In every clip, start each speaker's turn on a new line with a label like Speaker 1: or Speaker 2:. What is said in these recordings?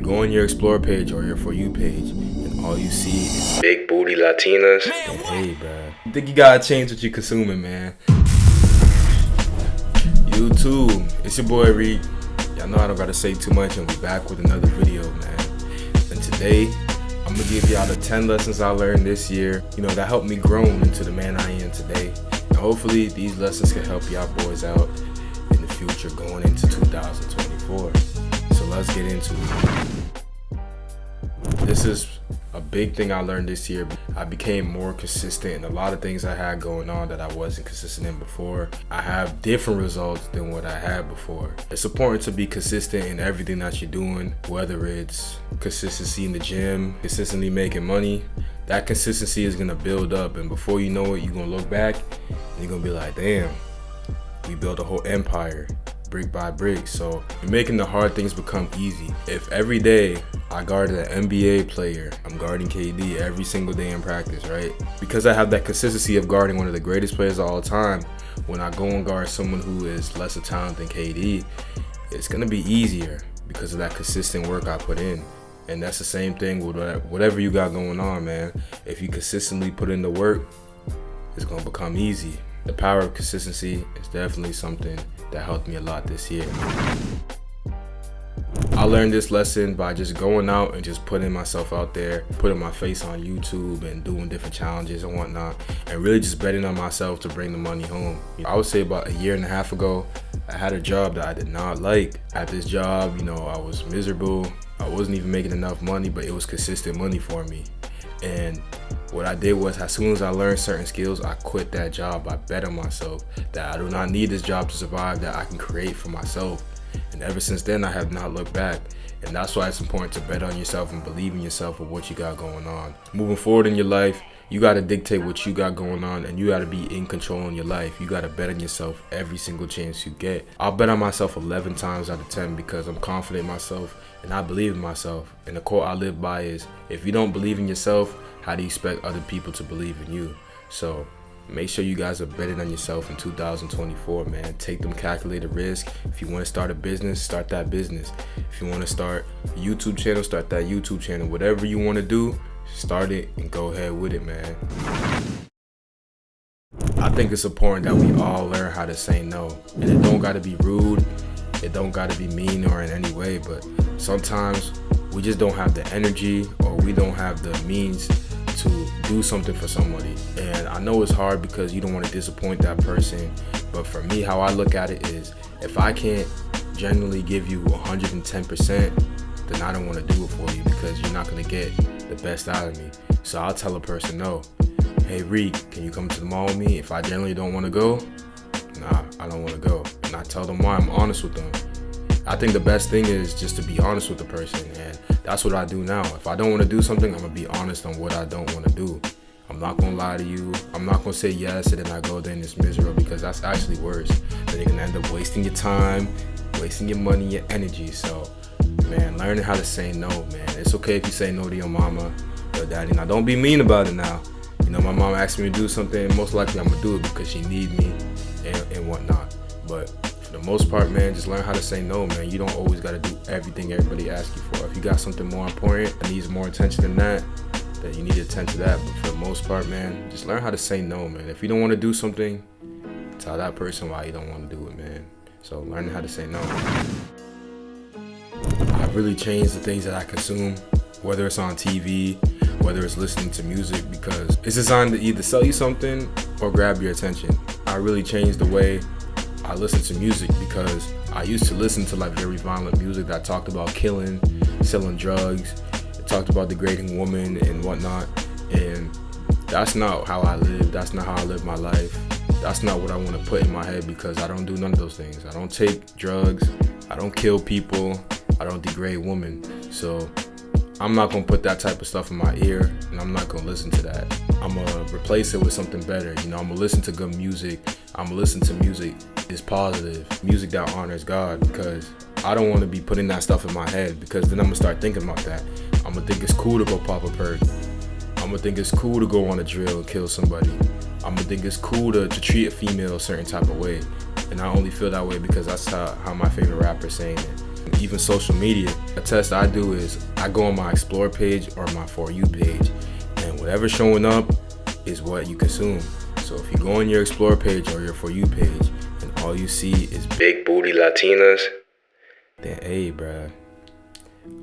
Speaker 1: go on your Explore page or your For You page, and all you see is big booty Latinas. And hey, bruh, I think you gotta change what you're consuming, man. YouTube, it's your boy Reek. Y'all know I don't gotta say too much, and we back with another video, man. And today, I'm gonna give y'all the 10 lessons I learned this year, that helped me grow into the man I am today. And hopefully, these lessons can help y'all boys out in the future going into 2024. So let's get into it. This is a big thing I learned this year. I became more consistent in a lot of things I had going on that I wasn't consistent in before. I have different results than what I had before. It's important to be consistent in everything that you're doing, whether it's consistency in the gym, consistently making money. That consistency is gonna build up, and before you know it, you're gonna look back and you're gonna be like, damn, we built a whole empire brick by brick. So you're making the hard things become easy. If every day I guarded an NBA player, I'm guarding KD every single day in practice, right? Because I have that consistency of guarding one of the greatest players of all time, when I go and guard someone who is lesser talented than KD, it's gonna be easier because of that consistent work I put in. And that's the same thing with whatever you got going on, man. If you consistently put in the work, it's gonna become easy. The power of consistency is definitely something that helped me a lot this year. I learned this lesson by just going out and just putting myself out there, putting my face on YouTube and doing different challenges and whatnot, and really just betting on myself to bring the money home. I would say about a year and a half ago, I had a job that I did not like. At this job, I was miserable. I wasn't even making enough money, but it was consistent money for me. And what I did was, as soon as I learned certain skills, I quit that job. I bet on myself that I do not need this job to survive, that I can create for myself. And ever since then, I have not looked back. And that's why it's important to bet on yourself and believe in yourself with what you got going on. Moving forward in your life, you got to dictate what you got going on, and you got to be in control in your life. You got to bet on yourself every single chance you get. I'll bet on myself 11 times out of 10 because I'm confident in myself and I believe in myself. And the quote I live by is, if you don't believe in yourself, how do you expect other people to believe in you? So make sure you guys are betting on yourself in 2024, man. Take them calculated risks. If you want to start a business, start that business. If you want to start a YouTube channel, start that YouTube channel. Whatever you want to do, start it and go ahead with it, man. I think it's important that we all learn how to say no. And it don't gotta be rude, it don't gotta be mean or in any way, but sometimes we just don't have the energy, or we don't have the means to do something for somebody. And I know it's hard because you don't want to disappoint that person, but for me, how I look at it is, if I can't genuinely give you 110%, then I don't want to do it for you, because you're not going to get the best out of me. So I'll tell a person no. Hey Reek, can you come to the mall with me? If I generally don't want to go, nah, I don't want to go. And I tell them why. I'm honest with them. I think the best thing is just to be honest with the person, and that's what I do now. If I don't want to do something, I'm going to be honest on what I don't want to do. I'm not going to lie to you. I'm not going to say yes and then I go there and it's miserable, because that's actually worse. Then you're going to end up wasting your time, wasting your money, your energy. So, man, learning how to say no, man. It's okay if you say no to your mama or daddy. Now, don't be mean about it now. My mom asked me to do something, most likely I'm going to do it because she needs me and whatnot. But for the most part, man, just learn how to say no, man. You don't always got to do everything everybody asks you for. If you got something more important that needs more attention than that, then you need to attend to that. But for the most part, man, just learn how to say no, man. If you don't want to do something, tell that person why you don't want to do it, man. So learning how to say no. I've really changed the things that I consume, whether it's on TV, whether it's listening to music, because it's designed to either sell you something or grab your attention. I really changed the way I listen to music, because I used to listen to very violent music that talked about killing, selling drugs, it talked about degrading women and whatnot, and that's not how I live. That's not how I live my life. That's not what I want to put in my head, because I don't do none of those things. I don't take drugs, I don't kill people, I don't degrade women. So I'm not going to put that type of stuff in my ear, and I'm not going to listen to that. I'm going to replace it with something better. I'm going to listen to good music. I'm going to listen to music that's positive, music that honors God, because I don't want to be putting that stuff in my head, because then I'm going to start thinking about that. I'm going to think it's cool to go pop a perk. I'm going to think it's cool to go on a drill and kill somebody. I'm going to think it's cool to treat a female a certain type of way. And I only feel that way because that's how my favorite rapper is saying it. even social media. A test I do is I go on my Explore page or my For You page, and whatever's showing up is what you consume. So if you go on your Explore page or your For You page and all you see is big booty Latinas, then hey, bruh,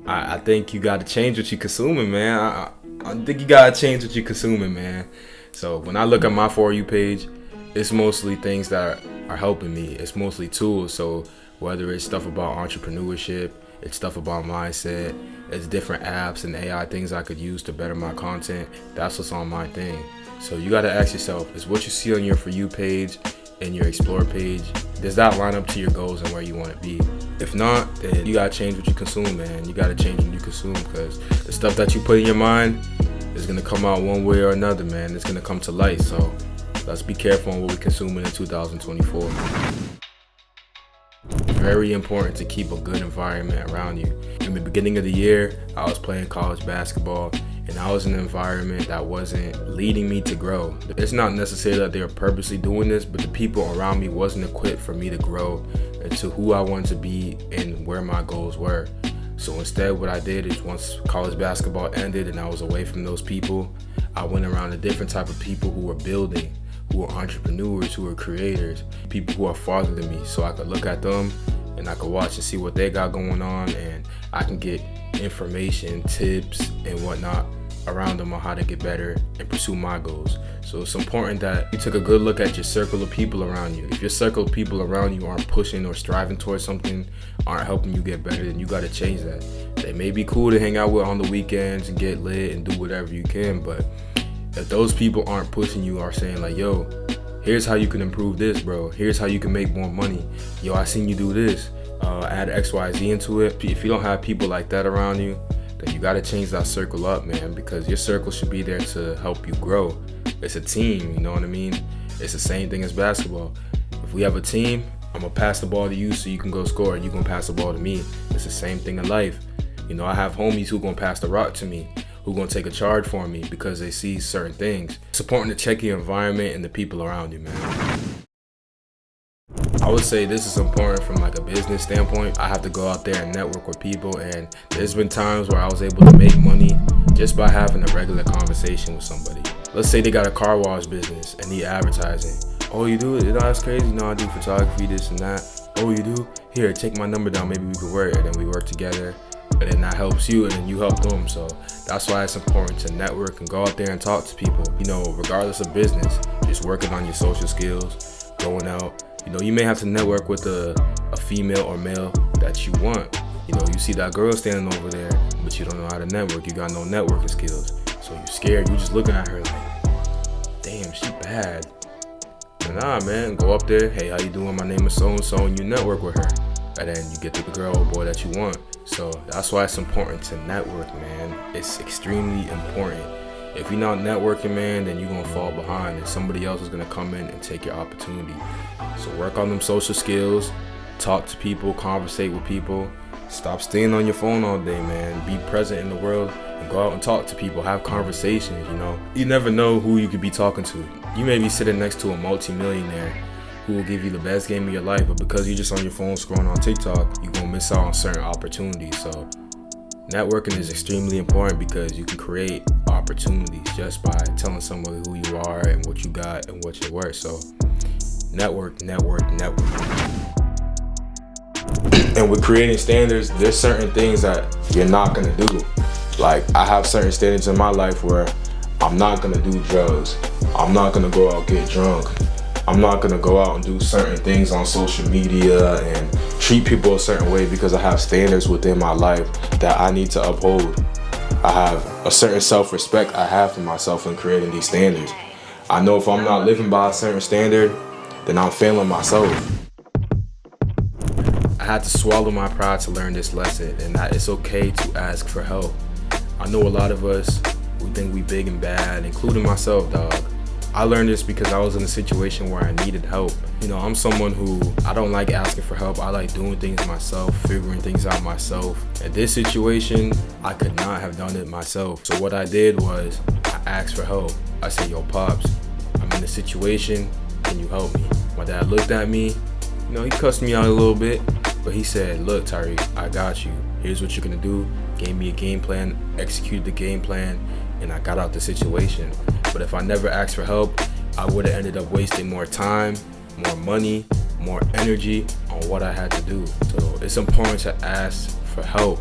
Speaker 1: I think you gotta change what you're consuming, man. I think you gotta change what you're consuming, man. So when I look at my For You page, it's mostly things that are helping me. It's mostly tools. So whether it's stuff about entrepreneurship, it's stuff about mindset, it's different apps and AI things I could use to better my content, that's what's on my thing. So you gotta ask yourself, is what you see on your For You page and your Explore page, does that line up to your goals and where you want to be? If not, then you gotta change what you consume, man. You gotta change what you consume, because the stuff that you put in your mind is gonna come out one way or another, man. It's gonna come to light. So let's be careful on what we consume in 2024. Very important to keep a good environment around you. In the beginning of the year, I was playing college basketball, and I was in an environment that wasn't leading me to grow. It's not necessarily that they were purposely doing this, but the people around me wasn't equipped for me to grow into who I wanted to be and where my goals were. So instead, what I did is once college basketball ended and I was away from those people, I went around a different type of people who were building, who are entrepreneurs, who are creators, people who are farther than me, so I could look at them and I could watch and see what they got going on, and I can get information, tips, and whatnot around them on how to get better and pursue my goals. So it's important that you take a good look at your circle of people around you. If your circle of people around you aren't pushing or striving towards something, aren't helping you get better, then you got to change that. They may be cool to hang out with on the weekends and get lit and do whatever you can, but if those people aren't pushing you or saying like, yo, here's how you can improve this, bro. Here's how you can make more money. Yo, I seen you do this. Add XYZ into it. If you don't have people like that around you, then you got to change that circle up, man, because your circle should be there to help you grow. It's a team, you know what I mean? It's the same thing as basketball. If we have a team, I'm going to pass the ball to you so you can go score, and you're going to pass the ball to me. It's the same thing in life. You know, I have homies who going to pass the rock to me, who going to take a charge for me because they see certain things. It's important to check your environment and the people around you, man. I would say this is important from like a business standpoint. I have to go out there and network with people, and there's been times where I was able to make money just by having a regular conversation with somebody. Let's say they got a car wash business and need advertising. Oh, you do it? You know, that's crazy. You know, I do photography, this and that. Oh, you do? Here, take my number down. Maybe we could work. And then we work together. And then that helps you, and then you help them. So that's why it's important to network and go out there and talk to people. You know, regardless of business, just working on your social skills, going out. You know, you may have to network with a female or male that you want. You know, you see that girl standing over there, but you don't know how to network. You got no networking skills. So you're scared. You're just looking at her like, damn, she bad. And nah, man, go up there. Hey, how you doing? My name is so-and-so, and you network with her. And then you get to the girl or boy that you want. So that's why it's important to network, man. It's extremely important. If you're not networking, man, then you're going to fall behind, and somebody else is going to come in and take your opportunity. So work on them social skills, talk to people, conversate with people. Stop staying on your phone all day, man. Be present in the world and go out and talk to people, have conversations, you know. You never know who you could be talking to. You may be sitting next to a multi-millionaire who will give you the best game of your life, but because you're just on your phone scrolling on TikTok, you're going to miss out on certain opportunities. So networking is extremely important because you can create opportunities just by telling somebody who you are and what you got and what you're worth. So network. And with creating standards, there's certain things that you're not gonna do. Like, I have certain standards in my life where I'm not gonna do drugs. I'm not gonna go out and get drunk. I'm not gonna go out and do certain things on social media and treat people a certain way because I have standards within my life that I need to uphold. I have a certain self-respect I have for myself in creating these standards. I know if I'm not living by a certain standard, then I'm failing myself. I had to swallow my pride to learn this lesson, and that it's okay to ask for help. I know a lot of us, we think we big and bad, including myself, dog. I learned this because I was in a situation where I needed help. You know, I'm someone who, I don't like asking for help. I like doing things myself, figuring things out myself. In this situation, I could not have done it myself. So what I did was, I asked for help. I said, yo, Pops, I'm in a situation, can you help me? My dad looked at me, you know, he cussed me out a little bit, But he said, look, Tyreek, I got you. Here's what you're gonna do. Gave me a game plan, executed the game plan, and I got out the situation. But if I never asked for help, I would have ended up wasting more time, more money, more energy on what I had to do. So it's important to ask for help.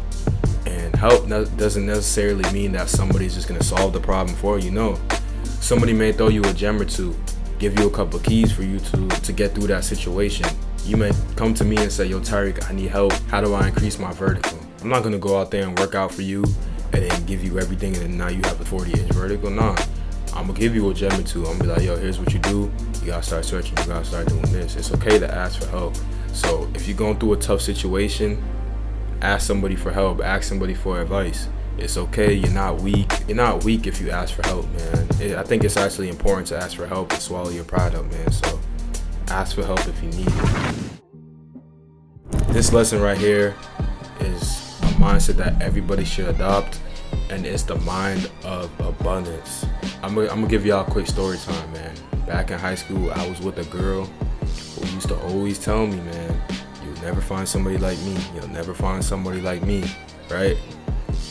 Speaker 1: And help doesn't necessarily mean that somebody's just gonna solve the problem for you. No, somebody may throw you a gem or two, give you a couple of keys for you to get through that situation. You may come to me and say, yo, Tyreek, I need help. How do I increase my vertical? I'm not gonna go out there and work out for you and then give you everything and then now you have a 40-inch vertical. Nah, I'm gonna give you a gem or two. I'm gonna be like, yo, here's what you do. You gotta start searching, you gotta start doing this. It's okay to ask for help. So if you're going through a tough situation, ask somebody for help, ask somebody for advice. It's okay, you're not weak. You're not weak if you ask for help, man. I think it's actually important to ask for help and swallow your pride up, man. So ask for help if you need it. This lesson right here is a mindset that everybody should adopt, and it's the mind of abundance. I'm gonna give y'all a quick story time, man. Back in high school, I was with a girl who used to always tell me, man, you'll never find somebody like me. You'll never find somebody like me, right?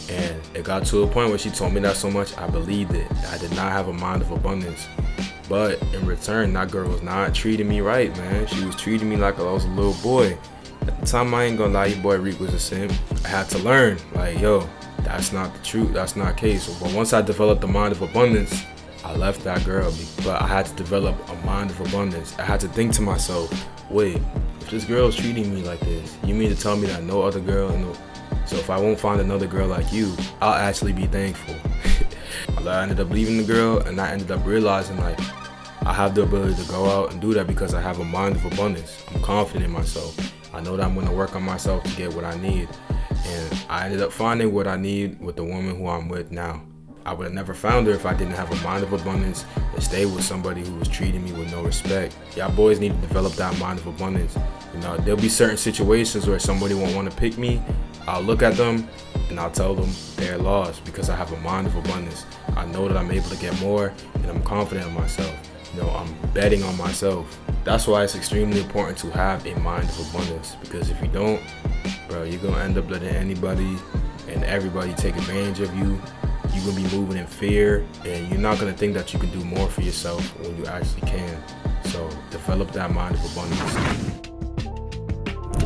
Speaker 1: And it got to a point where she told me that so much, I believed it. I did not have a mind of abundance. But in return, that girl was not treating me right, man. She was treating me like I was a little boy. At the time, I ain't gonna lie, your boy Reek was a simp. I had to learn, like, yo, that's not the truth, that's not the case. But once I developed the mind of abundance, I left that girl. But I had to develop a mind of abundance. I had to think to myself, wait, if this girl is treating me like this, you mean to tell me that no other girl, so if I won't find another girl like you, I'll actually be thankful. I ended up leaving the girl, and I ended up realizing, like, I have the ability to go out and do that because I have a mind of abundance. I'm confident in myself. I know that I'm gonna work on myself to get what I need. And I ended up finding what I need with the woman who I'm with now. I would have never found her if I didn't have a mind of abundance and stay with somebody who was treating me with no respect. Y'all boys need to develop that mind of abundance. You know, there'll be certain situations where somebody won't want to pick me. I'll look at them and I'll tell them they're lost because I have a mind of abundance. I know that I'm able to get more and I'm confident in myself. You know, I'm betting on myself. That's why it's extremely important to have a mind of abundance, because if you don't, bro, you're gonna end up letting anybody and everybody take advantage of you. You're gonna be moving in fear, and you're not gonna think that you can do more for yourself when you actually can. So develop that mind of abundance.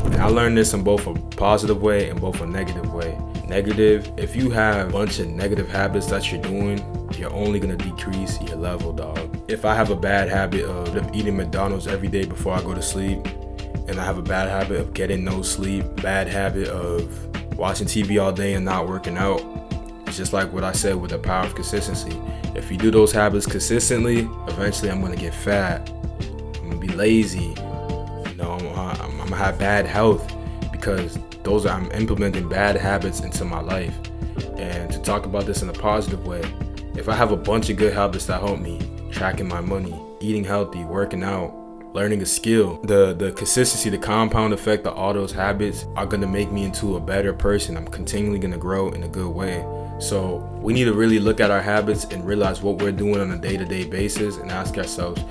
Speaker 1: And I learned this in both a positive way and both a negative way. Negative, if you have a bunch of negative habits that you're doing, you're only gonna decrease your level, dog. If I have a bad habit of eating McDonald's every day before I go to sleep, and I have a bad habit of getting no sleep, bad habit of watching TV all day and not working out, it's just like what I said with the power of consistency. If you do those habits consistently, eventually I'm gonna get fat. I'm gonna be lazy. You know, I'm gonna have bad health because I'm implementing bad habits into my life. And to talk about this in a positive way, if I have a bunch of good habits that help me, tracking my money, eating healthy, working out, learning a skill, the consistency, the compound effect of all those habits are gonna make me into a better person. I'm continually gonna grow in a good way. So we need to really look at our habits and realize what we're doing on a day-to-day basis and ask ourselves,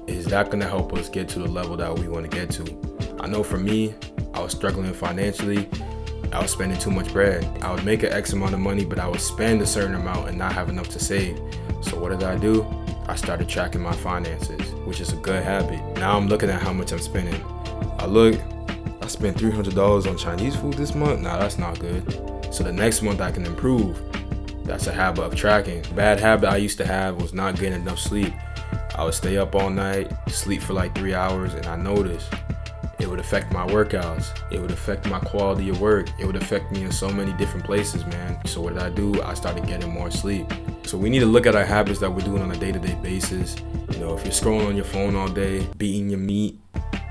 Speaker 1: is that gonna help us get to the level that we wanna get to? I know for me, I was struggling financially. I was spending too much bread. I would make an X amount of money, but I would spend a certain amount and not have enough to save. So what did I do? I started tracking my finances, which is a good habit. Now I'm looking at how much I'm spending. I spent $300 on Chinese food this month. Nah, that's not good. So the next month I can improve. That's a habit of tracking. Bad habit I used to have was not getting enough sleep. I would stay up all night, sleep for like 3 hours, and I noticed it would affect my workouts. It would affect my quality of work. It would affect me in so many different places, man. So what did I do? I started getting more sleep. So we need to look at our habits that we're doing on a day-to-day basis. You know, if you're scrolling on your phone all day, beating your meat,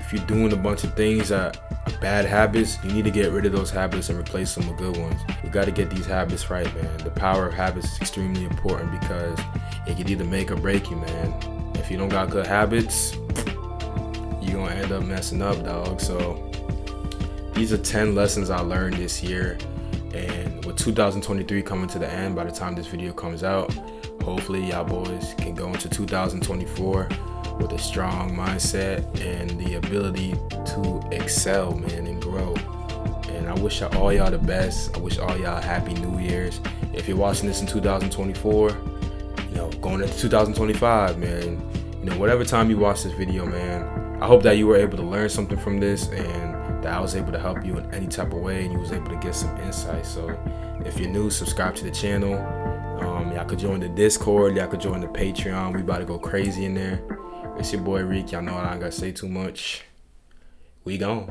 Speaker 1: if you're doing a bunch of things that are bad habits, you need to get rid of those habits and replace them with good ones. We got to get these habits right, man. The power of habits is extremely important because it can either make or break you, man. If you don't got good habits, you're gonna end up messing up, dog. So these are 10 lessons I learned this year, and with 2023 coming to the end by the time this video comes out, hopefully y'all boys can go into 2024 with a strong mindset and the ability to excel, man, and grow. And I wish all y'all the best. I wish all y'all happy New Year's. If you're watching this in 2024, going into 2025, man, whatever time you watch this video, man, I hope that you were able to learn something from this and that I was able to help you in any type of way and you was able to get some insight. So if you're new, subscribe to the channel. Y'all could join the Discord. Y'all could join the Patreon. We about to go crazy in there. It's your boy Reek. Y'all know I ain't gotta say too much. We gone.